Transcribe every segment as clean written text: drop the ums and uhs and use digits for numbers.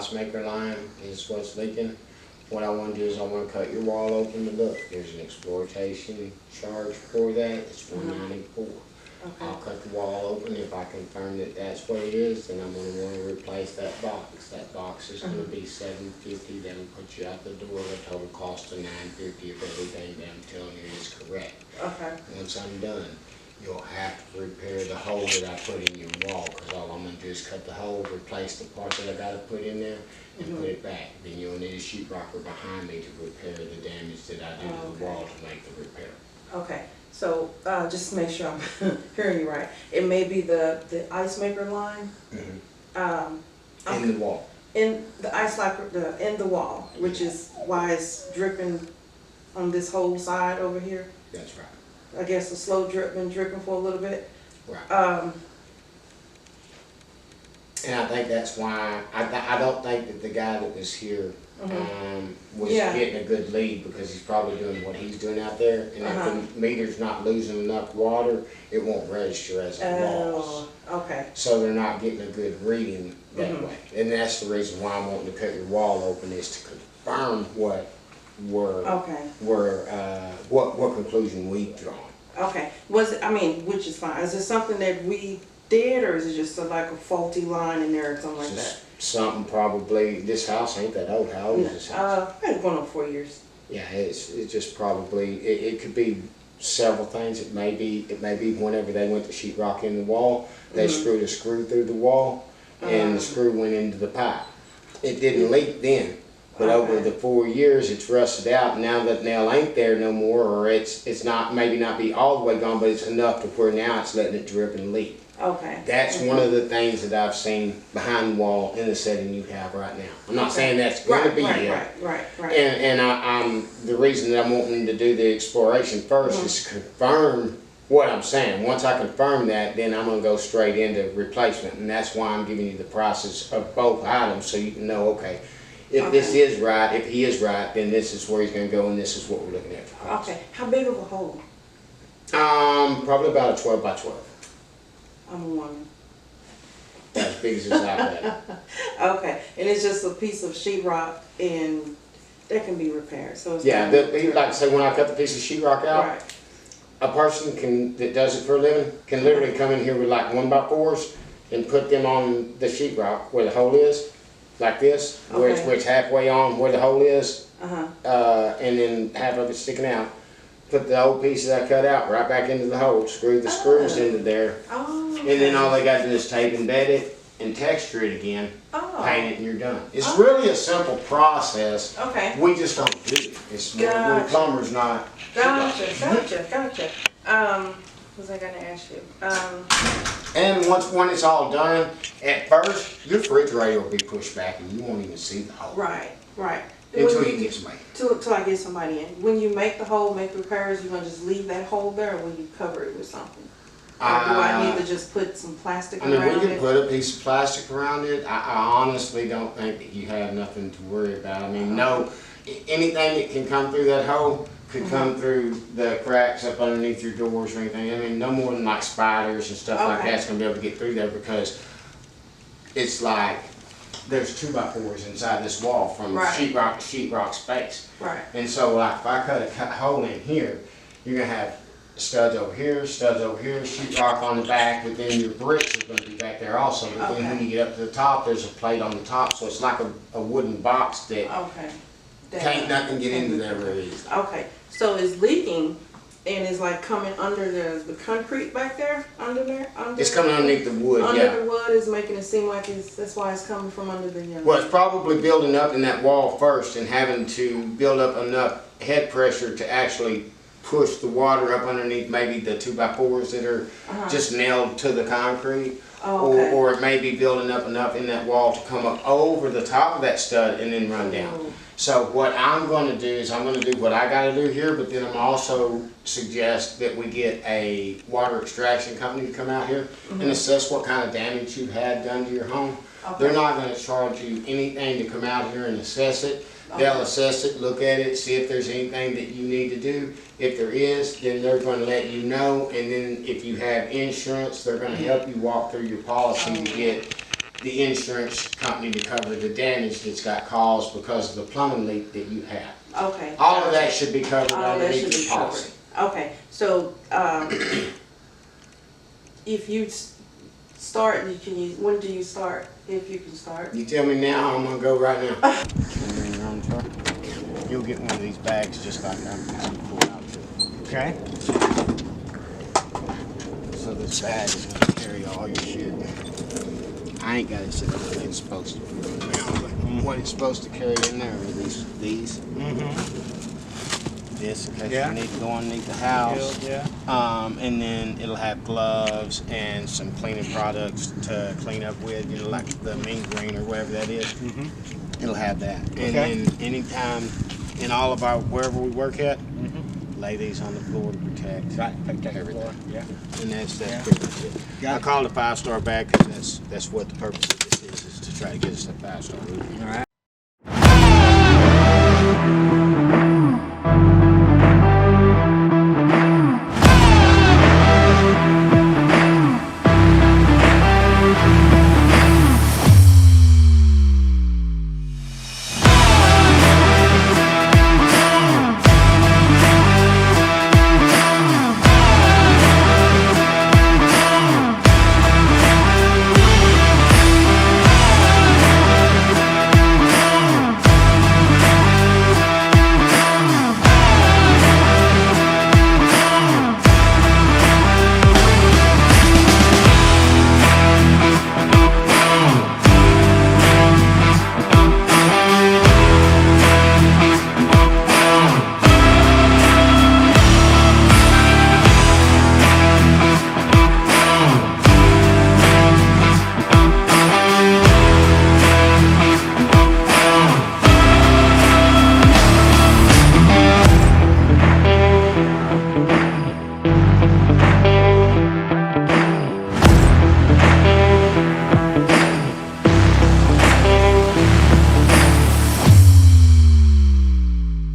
ice maker line is what's leaking. What I want to do is I want to cut your wall open to look. There's an exploitation charge for that. It's $194. I'll cut the wall open. If I confirm that that's what it is, then I'm going to want to replace that box. That box is going to be $750. That'll put you out the door. The total cost of $950 if everything that I'm telling you is correct. Okay. Once I'm done, you'll have to repair the hole that I put in your wall, because all I'm going to do is cut the hole, replace the part that I got to put in there, and put it back. Then you'll need a sheetrocker behind me to repair the damage that I do to the wall to make the repair. Okay. So just to make sure I'm hearing you right, it may be the ice maker line In the wall. in the ice maker in the wall, which is why it's dripping on this whole side over here. That's right. I guess a slow drip, been dripping for a little bit. Right. And I think that's why, I don't think that the guy that was here was getting a good lead, because he's probably doing what he's doing out there. And if the meter's not losing enough water, it won't register as a loss. Okay. So they're not getting a good reading that way. And that's the reason why I'm wanting to cut your wall open, is to confirm what what conclusion we've drawn. Okay. Was it, I mean, which is fine. Is it something that we did, or is it just like a faulty line in there or something like that? Something probably, this house ain't that old. How old is this house? It's going on 4 years. Yeah, it's just probably, it could be several things. It may be whenever they went to sheetrock in the wall, they screwed a screw through the wall, and the screw went into the pipe. It didn't leak then, but over the 4 years it's rusted out. Now that nail ain't there no more, or it's not, maybe not be all the way gone, but it's enough to where now it's letting it drip and leak. Okay. That's one of the things that I've seen behind the wall in the setting you have right now. I'm not saying that's going to be here. Right. And I'm the reason that I'm wanting to do the exploration first is to confirm what I'm saying. Once I confirm that, then I'm going to go straight into replacement, and that's why I'm giving you the prices of both items, so you can know, okay, if this is right, if he is right, then this is where he's going to go, and this is what we're looking at for price. Okay. How big of a hole? Probably about a 12 by 12. I'm a woman. As big as it's out there. Okay, and it's just a piece of sheetrock, and that can be repaired. So it's like I say, when I cut the piece of sheetrock out, a person that does it for a living can literally come in here with like 1x4s and put them on the sheetrock where the hole is, like this, where it's halfway on where the hole is, and then half of it sticking out. Put the old pieces I cut out right back into the hole, screw the screws into there, and then all they got to do is tape and bed it and texture it again, paint it, and you're done. It's really a simple process. Okay. We just don't do it. It's the plumber's not. Gotcha. What was I gonna ask you? And when it's all done, at first your refrigerator will be pushed back and you won't even see the hole. Right. Until you get somebody. Till I get somebody in. When you make the hole, make repairs, you're gonna just leave that hole there, or will you cover it with something? Or do I need to just put some plastic around it? We can put a piece of plastic around it. I honestly don't think that you have nothing to worry about. I mean, no, anything that can come through that hole could come through the cracks up underneath your doors or anything. I mean, no more than like spiders and stuff like that's gonna be able to get through there, because it's like there's 2x4s inside this wall from sheetrock to sheetrock space. Right. And so like if I cut a hole in here, you're gonna have studs over here, sheetrock on the back, but then your bricks are gonna be back there also. But then when you get up to the top, there's a plate on the top, so it's like a wooden box that can't nothing get into there very easily. Okay. So it's leaking, and it's like coming under the concrete back there, under there? It's coming underneath the wood, Under the wood is making it seem like that's why it's coming from under the... Well, it's probably building up in that wall first and having to build up enough head pressure to actually push the water up underneath maybe the 2x4s that are just nailed to the concrete. Or it may be building up enough in that wall to come up over the top of that stud and then run down. So what I'm going to do is I'm going to do what I got to do here, but then I'm also suggest that we get a water extraction company to come out here and assess what kind of damage you've had done to your home. They're not going to charge you anything to come out here and assess it. They'll assess it, look at it, see if there's anything that you need to do. If there is, then they're going to let you know, and then if you have insurance, they're going to help you walk through your policy to get the insurance company to cover the damage that's got caused because of the plumbing leak that you have. Okay. All of gotcha. that should be covered All that should underneath be the covered. policy. Okay, so, if you start, when do you start? If you can start? You tell me now, I'm gonna go right now. You'll get one of these bags just like I'm pulled out. Okay. So this bag is gonna carry all your shit. I ain't got it set up like it's supposed to. What it's supposed to carry in there are these. This in case you need to go underneath the house. Yeah. And then it'll have gloves and some cleaning products to clean up with, you know, like the mean green or whatever that is. It'll have that. And then anytime in all of our, wherever we work at, lay these on the floor to protect everything. Yeah. And that's pretty much it. I call it a 5-star bag because that's what the purpose of this is to try to get us a 5-star roofing. All right.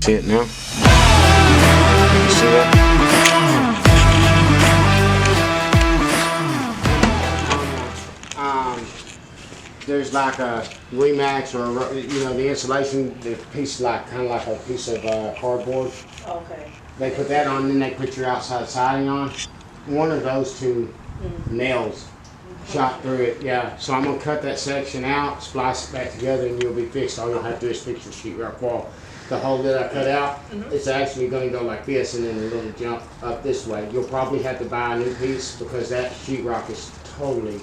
See it now? You see that? There's like a Remax or you know the insulation, the piece like kind of like a piece of cardboard. Okay. They put that on, then they put your outside siding on. One of those two nails shot through it. Yeah. So I'm gonna cut that section out, splice it back together, and you'll be fixed. All you'll have to do is fix your sheetrock wall. The hole that I cut out, it's actually going to go like this and then a little jump up this way. You'll probably have to buy a new piece because that sheetrock is totally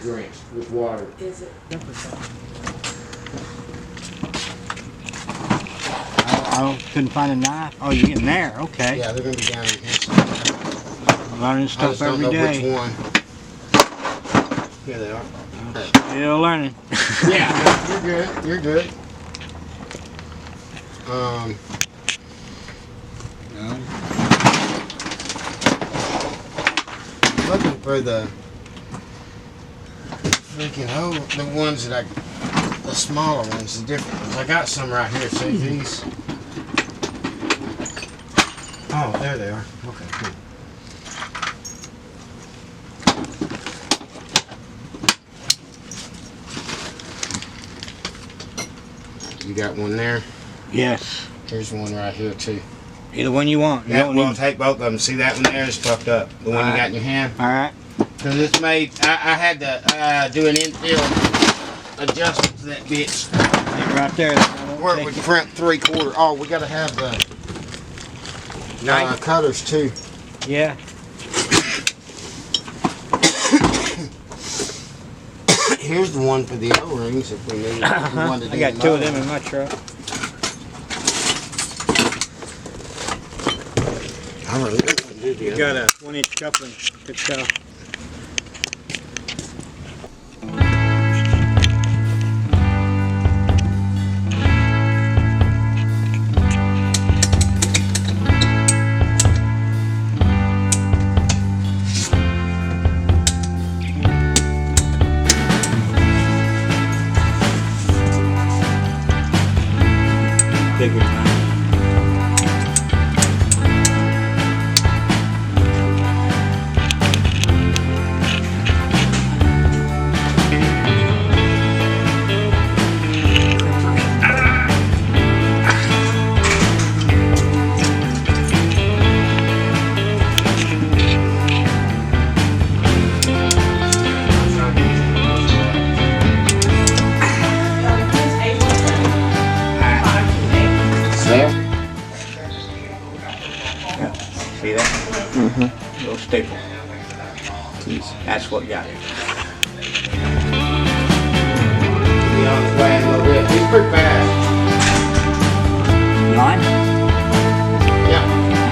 drenched with water. Is it? I couldn't find a knife. Oh, you're getting there. Okay. Yeah, they're going to be down in here. I'm learning I stuff just don't every know day. which one. Here they are. Still learning. Yeah, you're good. You're good. Looking for the freaking the ones that the smaller ones, the different ones. I got some right here. See these? Oh, there they are. Okay, cool. You got one there? Yes. Here's one right here too. Either one you want. You Yeah, don't we'll need. take both of them. See that one there is fucked up. The one you got in your hand. All right. Because it's made, I had to do an infield adjustment to that bitch. Right there. Work with print 3/4. Oh, we gotta have the cutters too. Yeah. Here's the one for the O-rings if we need. If we wanted to I do got two of them in my truck. I really don't want to do the You other. got a 1-inch coupling. Good stuff. Bigger than little staple. That's what got it. To be honest, way a little bit. He's pretty fast.